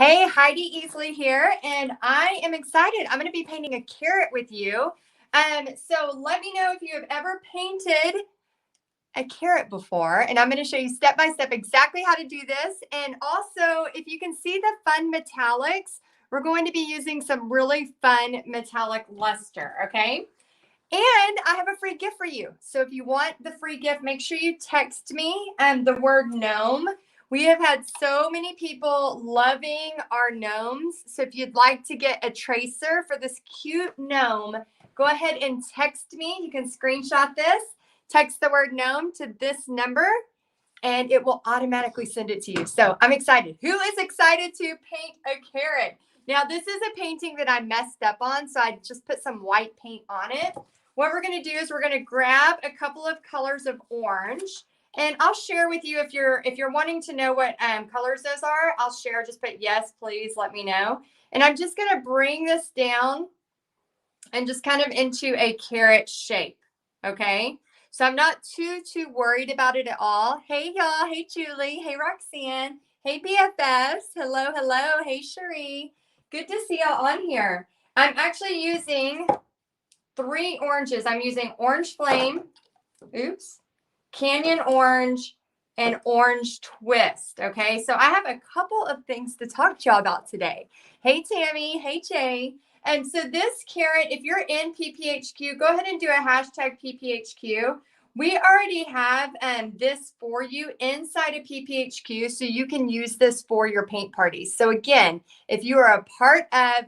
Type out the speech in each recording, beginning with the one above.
Hey, Heidi Easley here, and I am excited. I'm going to be painting a carrot with you. So let me know if you have ever painted a carrot before, and I'm going to show you step by step exactly how to do this. And also, if you can see the fun metallics, we're going to be using some really fun metallic luster, okay? And I have a free gift for you. So if you want the free gift, make sure you text me the word gnome. We have had so many people loving our gnomes. So if you'd like to get a tracer for this cute gnome, go ahead and text me. You can screenshot this, text the word gnome to this number, and it will automatically send it to you. So I'm excited. Who is excited to paint a carrot? Now, this is a painting that I messed up on, so I just put some white paint on it. What we're going to do is we're going to grab a couple of colors of orange, and I'll share with you if you're wanting to know what colors those are. I'll share. Just put yes, please. Let me know. And I'm just going to bring this down and just kind of into a carrot shape. Okay. So I'm not too worried about it at all. Hey, y'all. Hey, Julie. Hey, Roxanne. Hey, BFFs. Hello, hello. Hey, Cherie. Good to see y'all on here. I'm actually using 3 oranges. I'm using Orange Flame, Canyon Orange, and Orange Twist. Okay, so I have a couple of things to talk to y'all about today. Hey, Tammy. Hey, Jay. And so this carrot, if you're in PPHQ, go ahead and do a hashtag PPHQ. We already have this for you inside of PPHQ, so you can use this for your paint parties. So again, if you are a part of,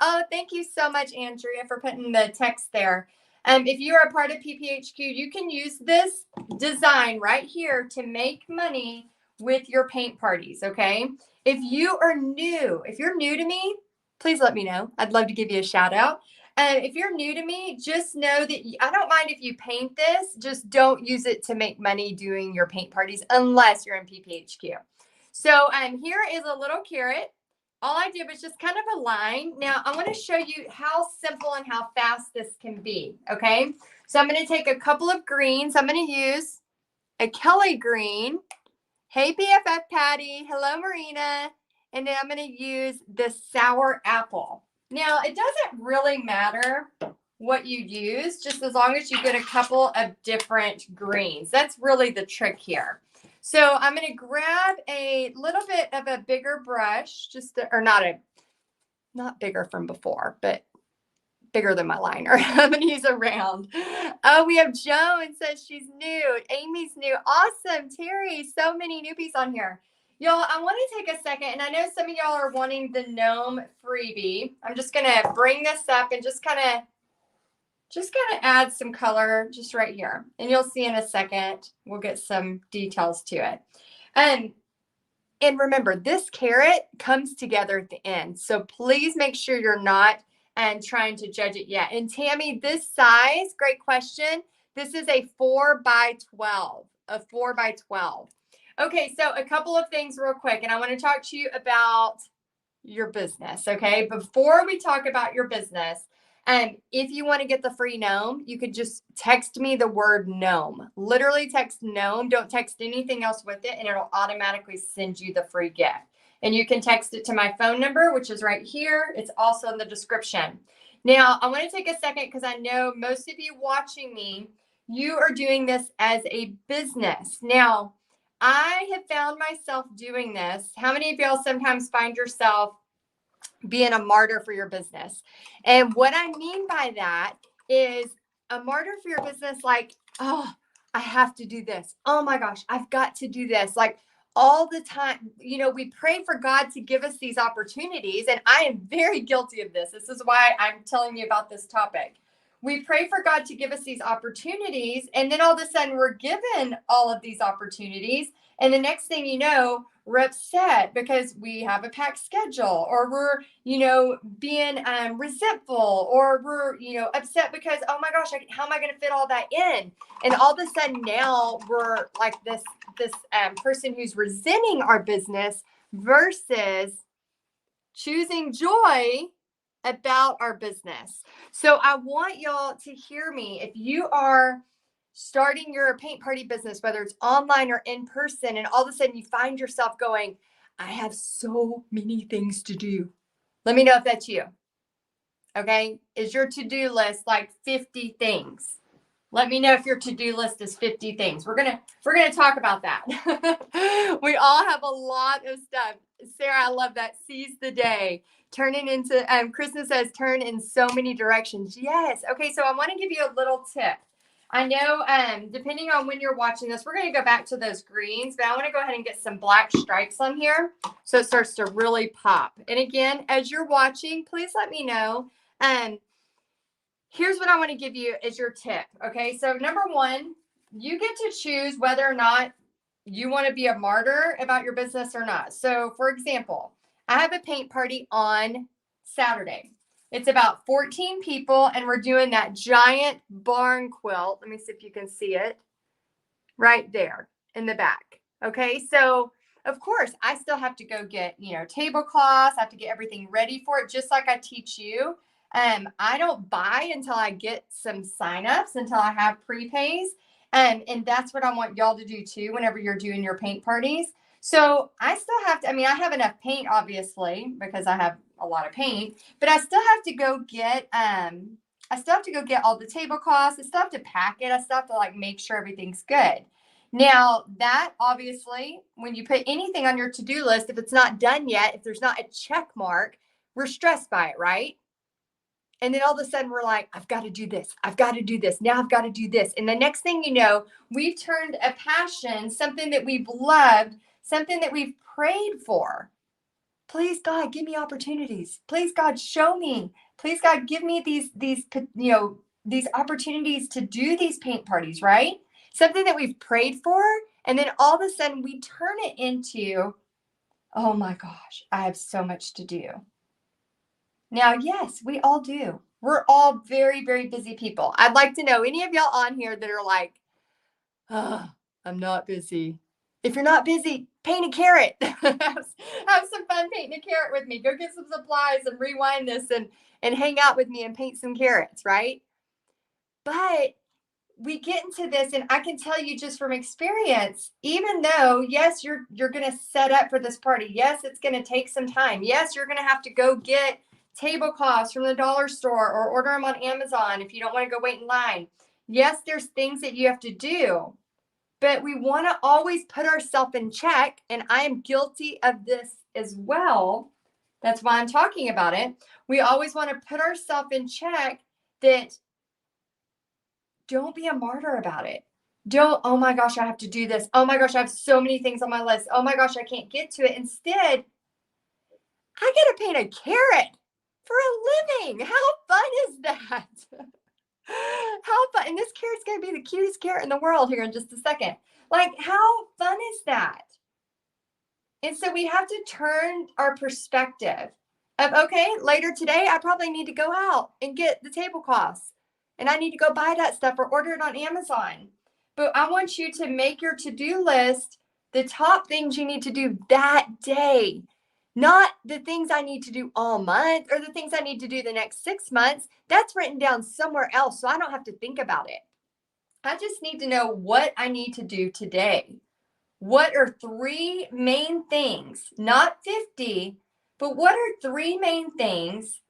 oh, thank you so much, Andrea, for putting the text there. If you are a part of PPHQ, you can use this design right here to make money with your paint parties, okay? If you're new to me, please let me know. I'd love to give you a shout out. If you're new to me, just know that I don't mind if you paint this, just don't use it to make money doing your paint parties unless you're in PPHQ. So here is a little carrot. All I did was just kind of a line. Now I want to show you how simple and how fast this can be, okay? So I'm going to take a couple of greens. I'm going to use a Kelly green. Hey, BFF Patty. Hello, Marina. And then I'm going to use the sour apple. Now, it doesn't really matter what you use, just as long as you get a couple of different greens. That's really the trick here. So I'm going to grab a little bit of a bigger brush, not bigger from before, but bigger than my liner. I'm going to use a round. Oh, we have Joan says she's new. Amy's new. Awesome. Terry, so many newbies on here. Y'all, I want to take a second, and I know some of y'all are wanting the gnome freebie. I'm just going to bring this up and just kind of add some color just right here. And you'll see in a second, we'll get some details to it. And remember, this carrot comes together at the end. So please make sure you're not trying to judge it yet. And Tammy, this size, great question. This is a 4x12, a 4x12. Okay, so a couple of things real quick, and I want to talk to you about your business, okay? Before we talk about your business, if you want to get the free gnome, you could just text me the word gnome. Literally text gnome. Don't text anything else with it, and it'll automatically send you the free gift. And you can text it to my phone number, which is right here. It's also in the description. Now, I want to take a second because I know most of you watching me, you are doing this as a business. Now, I have found myself doing this. How many of y'all sometimes find yourself being a martyr for your business? And what I mean by that is a martyr for your business, like, oh, I have to do this. Oh my gosh, I've got to do this. Like all the time, we pray for God to give us these opportunities. And I am very guilty of this. This is why I'm telling you about this topic. We pray for God to give us these opportunities. And then all of a sudden we're given all of these opportunities. And the next thing you know, we're upset because we have a packed schedule, or we're, being resentful, or we're, upset because, oh my gosh, how am I going to fit all that in? And all of a sudden now we're like this person who's resenting our business versus choosing joy about our business. So I want y'all to hear me. If you are starting your paint party business, whether it's online or in person, and all of a sudden you find yourself going, I have so many things to do. Let me know if that's you. Okay. Is your to-do list like 50 things? Let me know if your to-do list is 50 things. We're gonna talk about that. We all have a lot of stuff. Sarah, I love that. Seize the day. Turn it into Kristen says turn in so many directions. Yes. Okay, so I want to give you a little tip. I know depending on when you're watching this, we're going to go back to those greens, but I want to go ahead and get some black stripes on here so it starts to really pop. And again, as you're watching, please let me know. Here's what I want to give you as your tip. Okay, so number one, you get to choose whether or not you want to be a martyr about your business or not. So, for example, I have a paint party on Saturday. It's about 14 people, and we're doing that giant barn quilt. Let me see if you can see it right there in the back. Okay, so of course, I still have to go get, tablecloths. I have to get everything ready for it, just like I teach you. I don't buy until I get some signups, until I have prepays. And that's what I want y'all to do too, whenever you're doing your paint parties. So I still have to, I have enough paint, obviously, because I have a lot of paint, but I still have to go get, all the tablecloths. I still have to pack it. I still have to make sure everything's good. Now that obviously, when you put anything on your to-do list, if it's not done yet, if there's not a check mark, we're stressed by it, right? And then all of a sudden we're like, I've got to do this. I've got to do this. Now I've got to do this. And the next thing you know, we've turned a passion, something that we've loved, something that we've prayed for. Please, God, give me opportunities. Please, God, show me. Please, God, give me these opportunities to do these paint parties, right? Something that we've prayed for. And then all of a sudden we turn it into, oh my gosh, I have so much to do. Now, yes, we all do. We're all very, very busy people. I'd like to know any of y'all on here that are like, oh, I'm not busy. If you're not busy, paint a carrot. Have some fun painting a carrot with me. Go get some supplies and rewind this and hang out with me and paint some carrots, right? But we get into this, and I can tell you just from experience, even though, yes, you're going to set up for this party. Yes, it's going to take some time. Yes, you're going to have to go get tablecloths from the dollar store or order them on Amazon if you don't want to go wait in line. Yes, there's things that you have to do, but we want to always put ourselves in check. And I am guilty of this as well. That's why I'm talking about it. We always want to put ourselves in check that don't be a martyr about it. Don't, oh my gosh, I have to do this. Oh my gosh, I have so many things on my list. Oh my gosh, I can't get to it. Instead, I get to paint a carrot for a living. How fun is that? How fun. And this carrot's going to be the cutest carrot in the world here in just a second. How fun is that? And so we have to turn our perspective of, okay, later today, I probably need to go out and get the tablecloths. And I need to go buy that stuff or order it on Amazon. But I want you to make your to-do list the top things you need to do that day. Not the things I need to do all month or the things I need to do the next 6 months. That's written down somewhere else, so I don't have to think about it. I just need to know what I need to do today. What are 3 main things, not 50, but what are 3 main things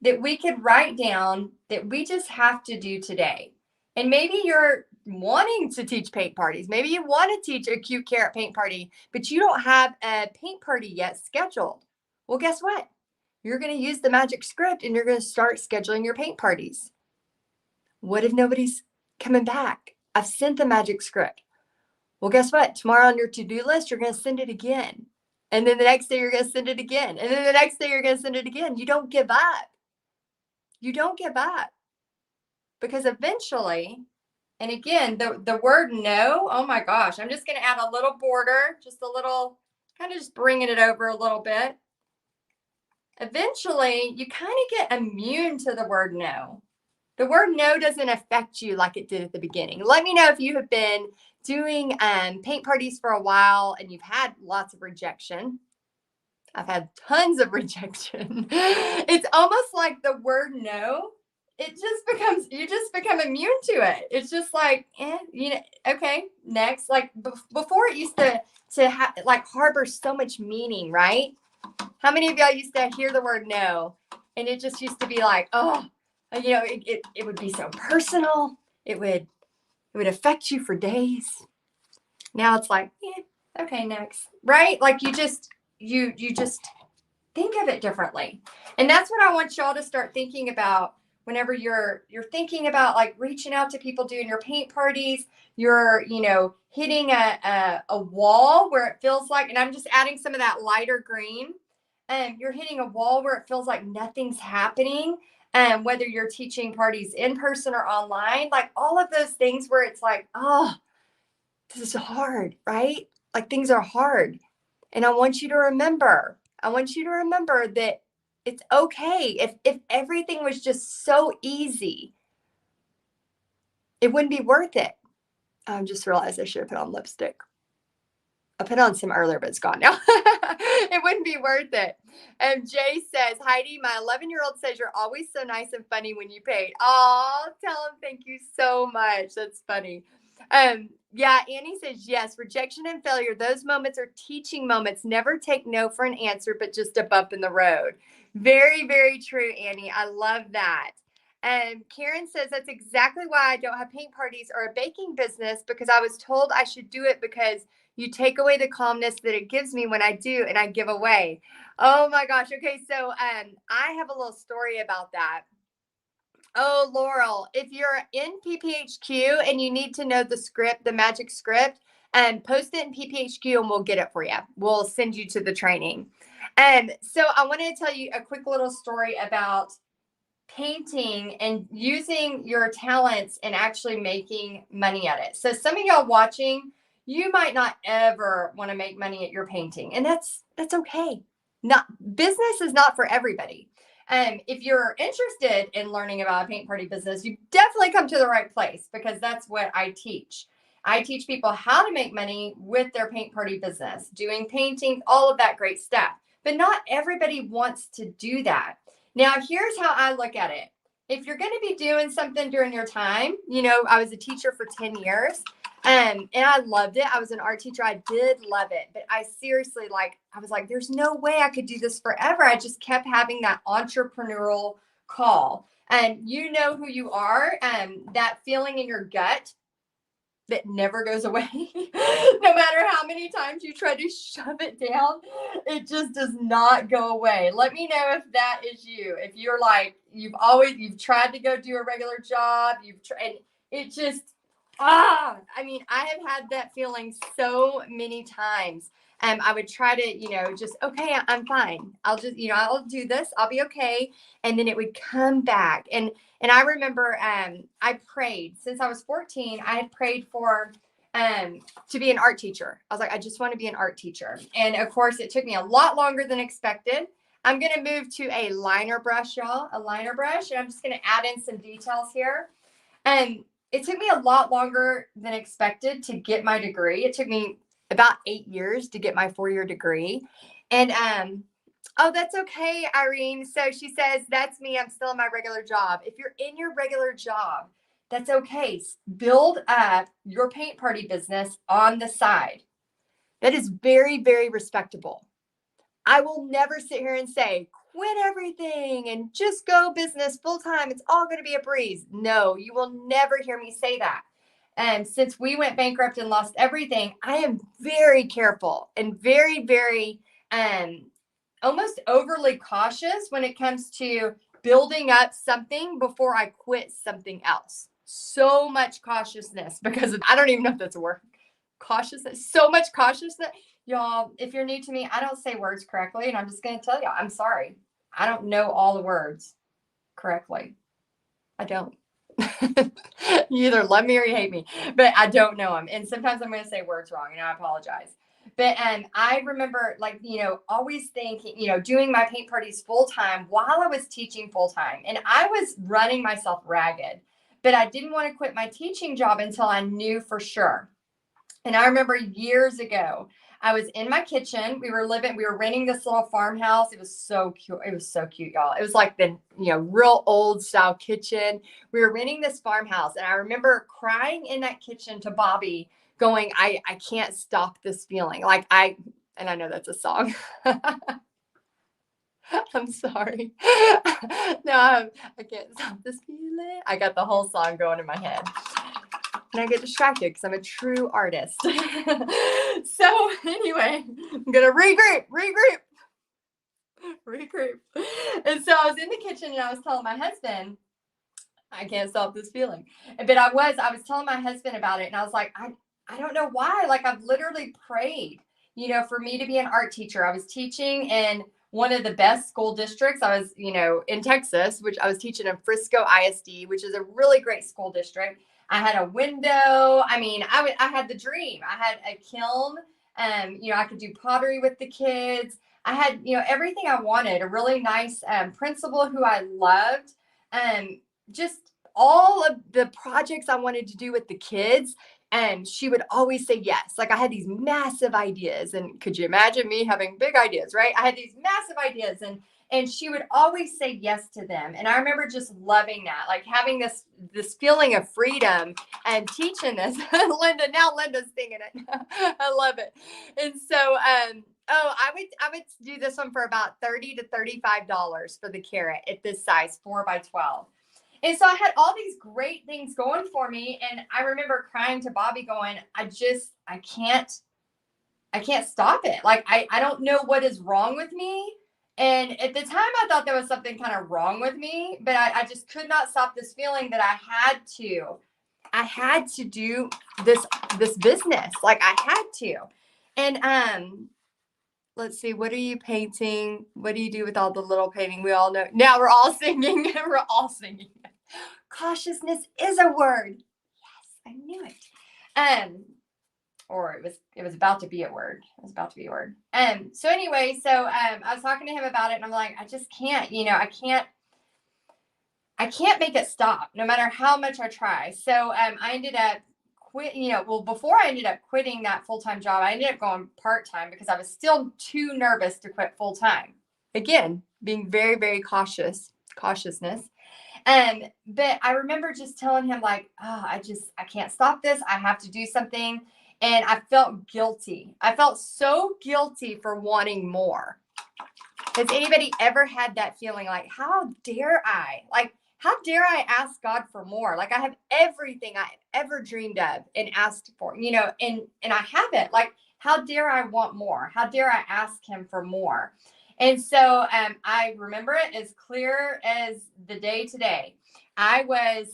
that we could write down that we just have to do today? And maybe you're wanting to teach paint parties. Maybe you want to teach a cute carrot paint party, but you don't have a paint party yet scheduled. Well, guess what? You're going to use the magic script and you're going to start scheduling your paint parties. What if nobody's coming back? I've sent the magic script. Well, guess what? Tomorrow on your to-do list, you're going to send it again. And then the next day, you're going to send it again. And then the next day, you're going to send it again. You don't give up. You don't give up. Because eventually, and again, the word no, oh my gosh, I'm just going to add a little border, just a little, kind of just bringing it over a little bit. Eventually, you kind of get immune to the word no. The word no doesn't affect you like it did at the beginning. Let me know if you have been doing paint parties for a while and you've had lots of rejection. I've had tons of rejection. It's almost like the word no you just become immune to it. It's just like, okay, next. Like before it used to like harbor so much meaning, right? How many of y'all used to hear the word no? And it just used to be like, oh, it would be so personal. It would affect you for days. Now it's like, okay, next. Right? Like you just think of it differently. And that's what I want y'all to start thinking about whenever you're thinking about like reaching out to people doing your paint parties. You're, hitting a wall where it feels like, and I'm just adding some of that lighter green. You're hitting a wall where it feels like nothing's happening. Whether you're teaching parties in person or online, like all of those things where it's like, oh, this is hard, right? Like things are hard. And I want you to remember that it's okay. If everything was just so easy, it wouldn't be worth it. I just realized I should have put on lipstick. I put on some earlier, but it's gone now. It wouldn't be worth it. Jay says, Heidi, my 11-year-old says you're always so nice and funny when you paint. Oh, tell him thank you so much. That's funny. Yeah, Annie says, yes, rejection and failure. Those moments are teaching moments. Never take no for an answer, but just a bump in the road. Very, very true, Annie. I love that. And Karen says, that's exactly why I don't have paint parties or a baking business, because I was told I should do it because you take away the calmness that it gives me when I do, and I give away. Oh my gosh. Okay. So I have a little story about that. Oh, Laurel, if you're in PPHQ and you need to know the script, the magic script, post it in PPHQ and we'll get it for you. We'll send you to the training. So I wanted to tell you a quick little story about painting and using your talents and actually making money at it. So some of y'all watching, you might not ever want to make money at your painting, and that's okay. Business is not for everybody. If you're interested in learning about a paint party business, you definitely come to the right place, because that's what I teach. I teach people how to make money with their paint party business, doing painting, all of that great stuff. But not everybody wants to do that. Now, here's how I look at it. If you're going to be doing something during your time, I was a teacher for 10 years. And I loved it. I was an art teacher. I did love it. But I seriously, I was like, there's no way I could do this forever. I just kept having that entrepreneurial call. And you know who you are, that feeling in your gut that never goes away. No matter how many times you try to shove it down, it just does not go away. Let me know if that is you. If you're like, you've tried to go do a regular job, and it just, I have had that feeling so many times. I would try to, just, okay, I'm fine. I'll just, I'll do this. I'll be okay. And then it would come back. And I remember I prayed since I was 14. I had prayed for to be an art teacher. I was like, I just want to be an art teacher. And of course, it took me a lot longer than expected. I'm going to move to a liner brush, y'all, a liner brush. And I'm just going to add in some details here. And it took me a lot longer than expected to get my degree. It took me about 8 years to get my 4-year degree. And oh, that's okay, Irene. So she says, that's me. I'm still in my regular job. If you're in your regular job, that's okay. Build up your paint party business on the side. That is very, very respectable. I will never sit here and say, quit everything and just go business full time. It's all going to be a breeze. No, you will never hear me say that. And since we went bankrupt and lost everything, I am very careful and very, very, almost overly cautious when it comes to building up something before I quit something else. So much cautiousness, because I don't even know if that's a word. Cautiousness, so much cautiousness. Y'all, if you're new to me, I don't say words correctly, and I'm just going to tell y'all, I'm sorry. I don't know all the words correctly. I don't. You either love me or you hate me, but I don't know them. And sometimes I'm going to say words wrong, and I apologize. But I remember, always thinking, doing my paint parties full time while I was teaching full time. And I was running myself ragged, but I didn't want to quit my teaching job until I knew for sure. And I remember years ago, I was in my kitchen. We were renting this little farmhouse. It was so cute. It was so cute, y'all. It was like the, real old style kitchen. We were renting this farmhouse. And I remember crying in that kitchen to Bobby going, I can't stop this feeling. And I know that's a song. I'm sorry. No, I can't stop this feeling. I got the whole song going in my head. And I get distracted because I'm a true artist. So anyway, I'm going to regroup. And so I was in the kitchen and I was telling my husband, I can't stop this feeling. But I was telling my husband about it. And I was like, I don't know why. Like, I've literally prayed, for me to be an art teacher. I was teaching in one of the best school districts. I was, in Texas, which I was teaching in Frisco ISD, which is a really great school district. I had a window. I mean, I had the dream. I had a kiln. I could do pottery with the kids. I had, everything I wanted. A really nice principal who I loved. Just all of the projects I wanted to do with the kids. And she would always say yes. Like, I had these massive ideas. And could you imagine me having big ideas, right? I had these massive ideas and she would always say yes to them. And I remember just loving that, like having this feeling of freedom and teaching this. Linda's singing it. I love it. And so, I would do this one for about $30 to $35 for the carrot at this size, 4x12. And so I had all these great things going for me. And I remember crying to Bobby going, I can't stop it. Like, I don't know what is wrong with me. And at the time I thought there was something kind of wrong with me, but I just could not stop this feeling that I had to do this business. Like, I had to. And, let's see, what are you painting? What do you do with all the little painting? We all know. Now we're all singing. We're all singing. Cautiousness is a word. Yes, I knew it. Or it was about to be a word. It was about to be a word. So anyway, I was talking to him about it and I'm like, I just can't, I can't make it stop no matter how much I try. So I ended up before I ended up quitting that full-time job, I ended up going part-time because I was still too nervous to quit full-time. Again, being very, very cautiousness. But I remember just telling him like, I can't stop this. I have to do something. And I felt guilty. I felt so guilty for wanting more. Has anybody ever had that feeling like, how dare I? Like, how dare I ask God for more? Like, I have everything I ever dreamed of and asked for, and I haven't. Like, how dare I want more? How dare I ask him for more? And so I remember it as clear as the day today. I was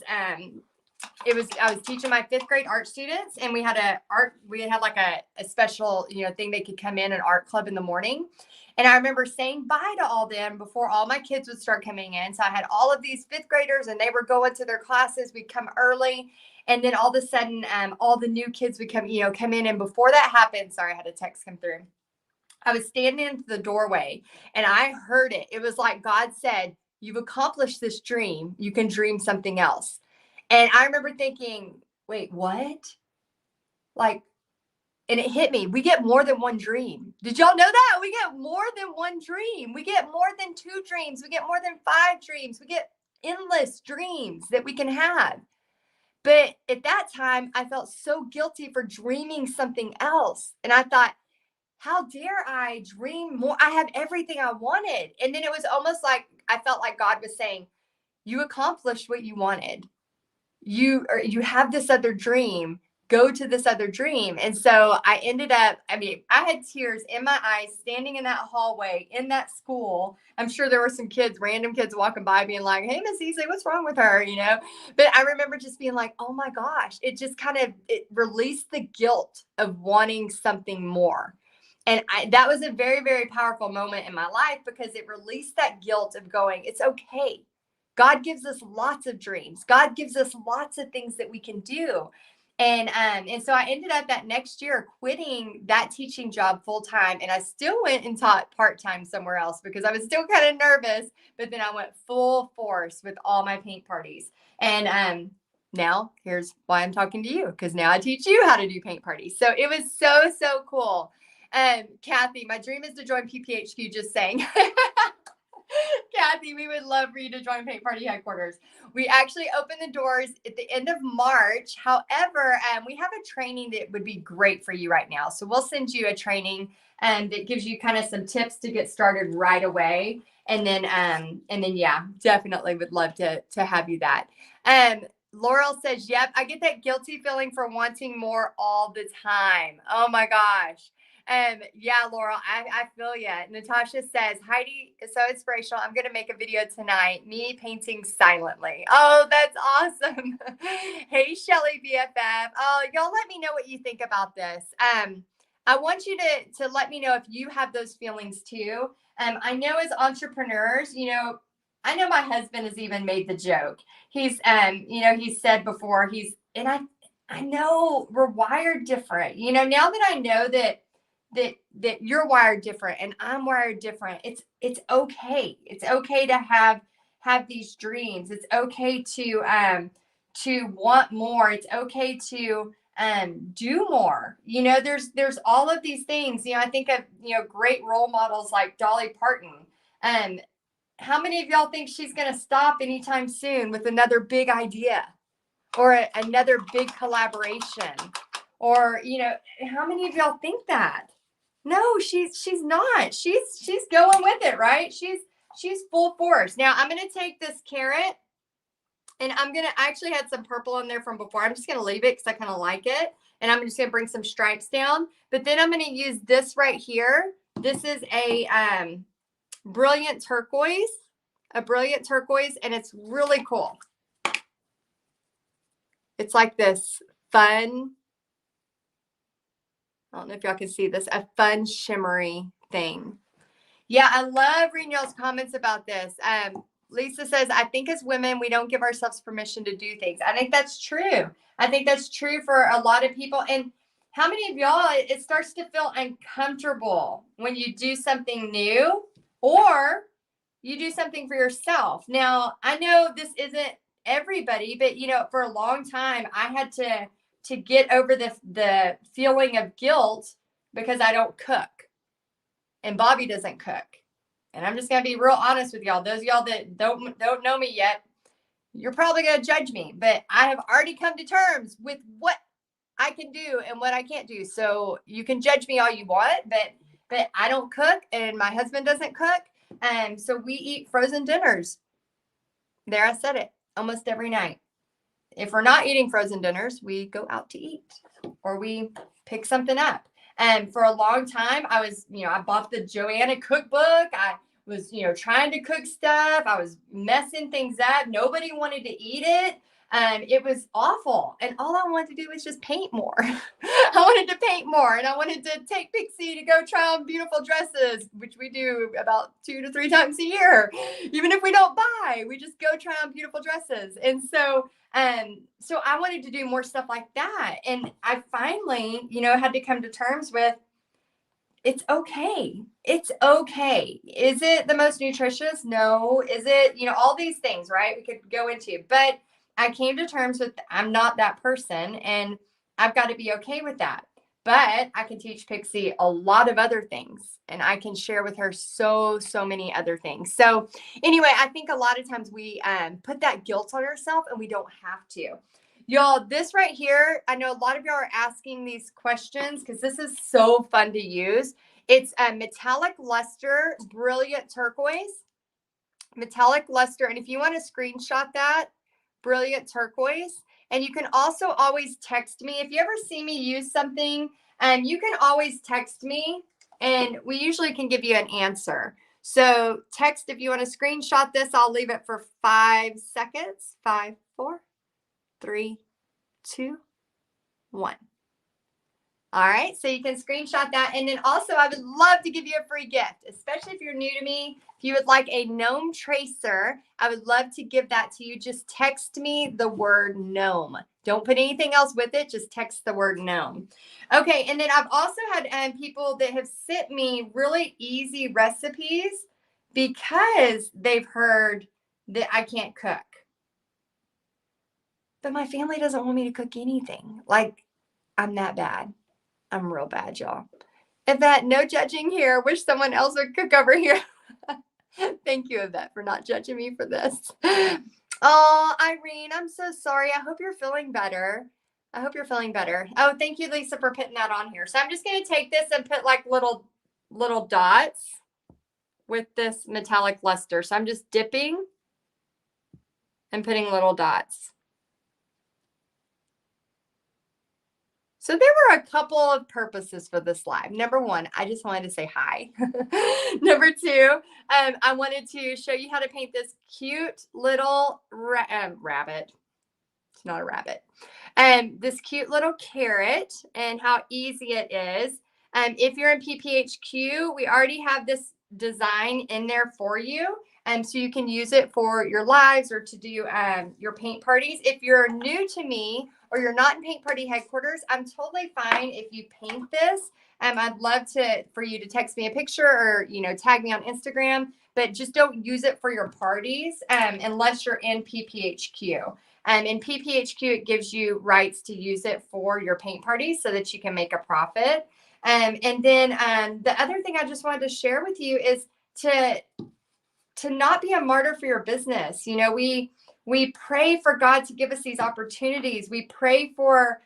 teaching my 5th grade art students, and we had like a special, thing they could come in an art club in the morning. And I remember saying bye to all them before all my kids would start coming in. So I had all of these 5th graders and they were going to their classes. We'd come early. And then all of a sudden, all the new kids would come in. And before that happened, sorry, I had a text come through. I was standing in the doorway and I heard it. It was like God said, you've accomplished this dream. You can dream something else. And I remember thinking, wait, what? Like, and it hit me. We get more than one dream. Did y'all know that? We get more than one dream. We get more than 2 dreams. We get more than 5 dreams. We get endless dreams that we can have. But at that time, I felt so guilty for dreaming something else. And I thought, how dare I dream more? I have everything I wanted. And then it was almost like I felt like God was saying, you accomplished what you wanted. You have this other dream. Go to this other dream. And so I ended up, I had tears in my eyes standing in that hallway in that school. I'm sure there were some random kids walking by being like, hey, Miss Easley, what's wrong with her? But I remember just being like, oh my gosh, it just it released the guilt of wanting something more. And that was a very, very powerful moment in my life because it released that guilt of going, it's okay. God gives us lots of dreams. God gives us lots of things that we can do. And so I ended up that next year quitting that teaching job full time. And I still went and taught part-time somewhere else because I was still kind of nervous, but then I went full force with all my paint parties. And now here's why I'm talking to you, because now I teach you how to do paint parties. So it was so, so cool. Kathy, my dream is to join PPHQ, just saying. Kathy, we would love for you to join Paint Party headquarters. We actually open the doors at the end of March. However, we have a training that would be great for you right now. So we'll send you a training that gives you kind of some tips to get started right away. And then, yeah, definitely would love to have you that. Laurel says, yep, I get that guilty feeling for wanting more all the time. Oh my gosh. Yeah, Laurel, I feel you. Natasha says, Heidi is so inspirational. I'm going to make a video tonight. Me painting silently. Oh, that's awesome. Hey, Shelly BFF. Oh, y'all let me know what you think about this. I want you to let me know if you have those feelings too. I know as entrepreneurs, you know, I know my husband has even made the joke. He's, you know, he said before I know we're wired different. You know, now that I know that you're wired different and I'm wired different, it's okay. It's okay to have these dreams. It's okay to want more. It's okay to do more. You know, there's all of these things. You know, I think of, you know, great role models like Dolly Parton. How many of y'all think she's going to stop anytime soon with another big idea or another big collaboration? Or, you know, how many of y'all think that? No, she's not. She's going with it, right? She's full force. Now I'm going to take this carrot and I actually had some purple in there from before. I'm just going to leave it because I kind of like it. And I'm just going to bring some stripes down. But then I'm going to use this right here. This is a brilliant turquoise, and it's really cool. It's like this fun, I don't know if y'all can see this, a fun shimmery thing. Yeah, I love reading y'all's comments about this. Lisa says, I think as women, we don't give ourselves permission to do things. I think that's true. I think that's true for a lot of people. And how many of y'all, it starts to feel uncomfortable when you do something new or you do something for yourself. Now, I know this isn't everybody, but you know, for a long time, I had to get over the feeling of guilt because I don't cook and Bobby doesn't cook. And I'm just going to be real honest with y'all. Those of y'all that don't know me yet, you're probably going to judge me, but I have already come to terms with what I can do and what I can't do. So you can judge me all you want, but I don't cook and my husband doesn't cook. So we eat frozen dinners. There, I said it, almost every night. If we're not eating frozen dinners, we go out to eat or we pick something up. And for a long time, I was, you know, I bought the Joanna cookbook. I was, you know, trying to cook stuff. I was messing things up. Nobody wanted to eat it. It was awful. And all I wanted to do was just paint more. I wanted to paint more. And I wanted to take Pixie to go try on beautiful dresses, which we do about 2 to 3 times a year. Even if we don't buy, we just go try on beautiful dresses. And so I wanted to do more stuff like that. And I finally, you know, had to come to terms with it's okay. It's okay. Is it the most nutritious? No. Is it, you know, all these things, right? We could go into, but I came to terms with I'm not that person and I've got to be okay with that. But I can teach Pixie a lot of other things and I can share with her so many other things. So anyway, I think a lot of times we put that guilt on ourselves and we don't have to. Y'all, this right here, I know a lot of y'all are asking these questions because this is so fun to use. It's a metallic luster, brilliant turquoise, metallic luster. And if you want to screenshot that, brilliant turquoise. And you can also always text me. If you ever see me use something, you can always text me and we usually can give you an answer. So text if you want to screenshot this. I'll leave it for 5 seconds. 5, 4, 3, 2, 1. All right, so you can screenshot that. And then also I would love to give you a free gift, especially if you're new to me. If you would like a gnome tracer, I would love to give that to you. Just text me the word gnome. Don't put anything else with it. Just text the word gnome. Okay, and then I've also had people that have sent me really easy recipes because they've heard that I can't cook. But my family doesn't want me to cook anything. Like, I'm that bad. I'm real bad, y'all. Yvette, no judging here. Wish someone else would cook over here. Thank you, Yvette, for not judging me for this. Oh, Irene, I'm so sorry. I hope you're feeling better. I hope you're feeling better. Oh, thank you, Lisa, for putting that on here. So I'm just going to take this and put like little dots with this metallic luster. So I'm just dipping and putting little dots. So there were a couple of purposes for this live. Number one, I just wanted to say hi. Number two, I wanted to show you how to paint this cute little rabbit. It's not a rabbit. This cute little carrot and how easy it is. If you're in PPHQ, we already have this design in there for you. So you can use it for your lives or to do your paint parties. If you're new to me or you're not in Paint Party Headquarters, I'm totally fine if you paint this. I'd love for you to text me a picture or, tag me on Instagram, but just don't use it for your parties unless you're in PPHQ. In PPHQ, it gives you rights to use it for your paint parties so that you can make a profit. And then the other thing I just wanted to share with you is to not be a martyr for your business. We pray for God to give us these opportunities. We pray for,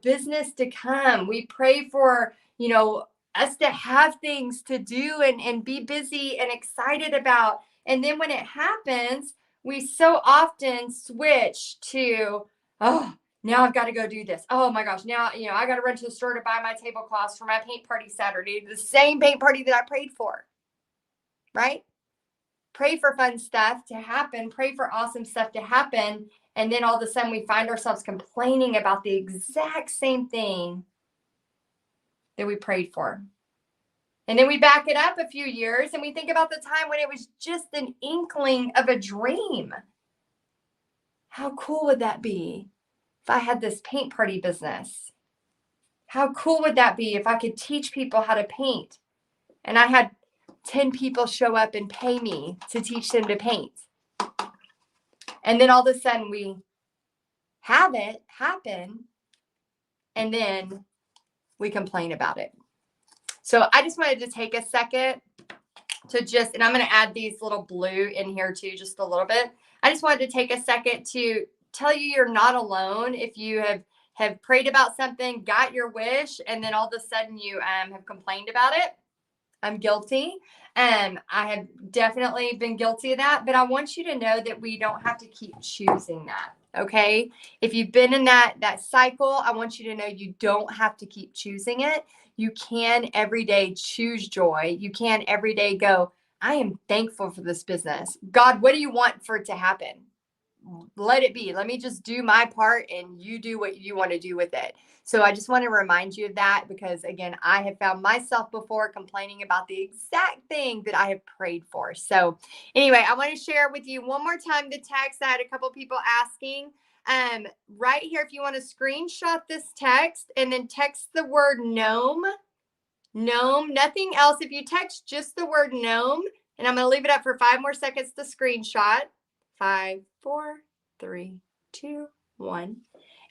business to come. We pray for, us to have things to do and be busy and excited about. And then when it happens, we so often switch to, oh, now I've got to go do this. Oh my gosh. Now, I got to run to the store to buy my tablecloths for my paint party Saturday, the same paint party that I prayed for, right? Pray for fun stuff to happen, pray for awesome stuff to happen. And then all of a sudden we find ourselves complaining about the exact same thing that we prayed for. And then we back it up a few years and we think about the time when it was just an inkling of a dream. How cool would that be if I had this paint party business? How cool would that be if I could teach people how to paint and I had 10 people show up and pay me to teach them to paint? And then all of a sudden we have it happen and then we complain about it. So I just wanted to take a second to and I'm going to add these little blue in here too, just a little bit. I just wanted to take a second to tell you you're not alone if you have prayed about something, got your wish, and then all of a sudden you have complained about it. I'm guilty. I have definitely been guilty of that, but I want you to know that we don't have to keep choosing that. Okay. If you've been in that cycle, I want you to know you don't have to keep choosing it. You can every day choose joy. You can every day go, I am thankful for this business. God, what do you want for it to happen? Let it be. Let me just do my part and you do what you want to do with it. So I just want to remind you of that because, again, I have found myself before complaining about the exact thing that I have prayed for. So anyway, I want to share with you one more time the text. I had a couple people asking right here. If you want to screenshot this text and then text the word gnome, nothing else. If you text just the word gnome, and I'm going to leave it up for 5 more seconds to screenshot. 5, 4, 3, 2, 1.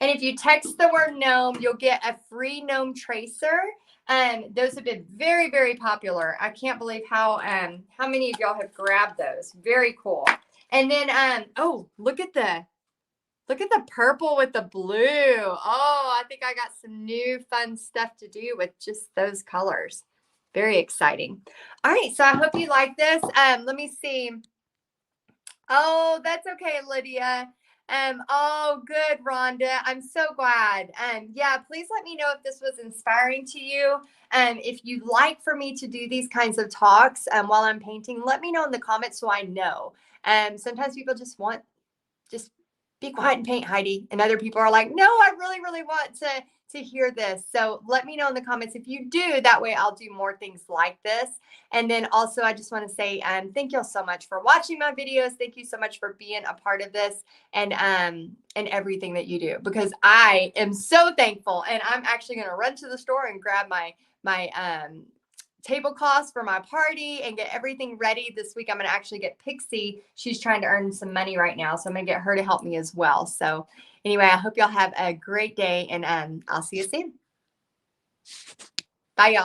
And if you text the word gnome, you'll get a free gnome tracer. Those have been very, very popular. I can't believe how many of y'all have grabbed those. Very cool. And then, oh, look at the purple with the blue. Oh, I think I got some new fun stuff to do with just those colors. Very exciting. All right, so I hope you like this. Let me see. Oh, that's okay, Lydia. Oh, good, Rhonda. I'm so glad. Yeah, please let me know if this was inspiring to you. If you'd like for me to do these kinds of talks while I'm painting, let me know in the comments so I know. Sometimes people just want, just be quiet and paint, Heidi. And other people are like, no, I really, really want to hear this. So let me know in the comments if you do. That way I'll do more things like this. And then also I just want to say thank you all so much for watching my videos. Thank you so much for being a part of this and everything that you do, because I am so thankful. And I'm actually going to run to the store and grab my tablecloths for my party and get everything ready. This week I'm going to actually get Pixie. She's trying to earn some money right now, so I'm going to get her to help me as well. So anyway, I hope y'all have a great day, and I'll see you soon. Bye, y'all.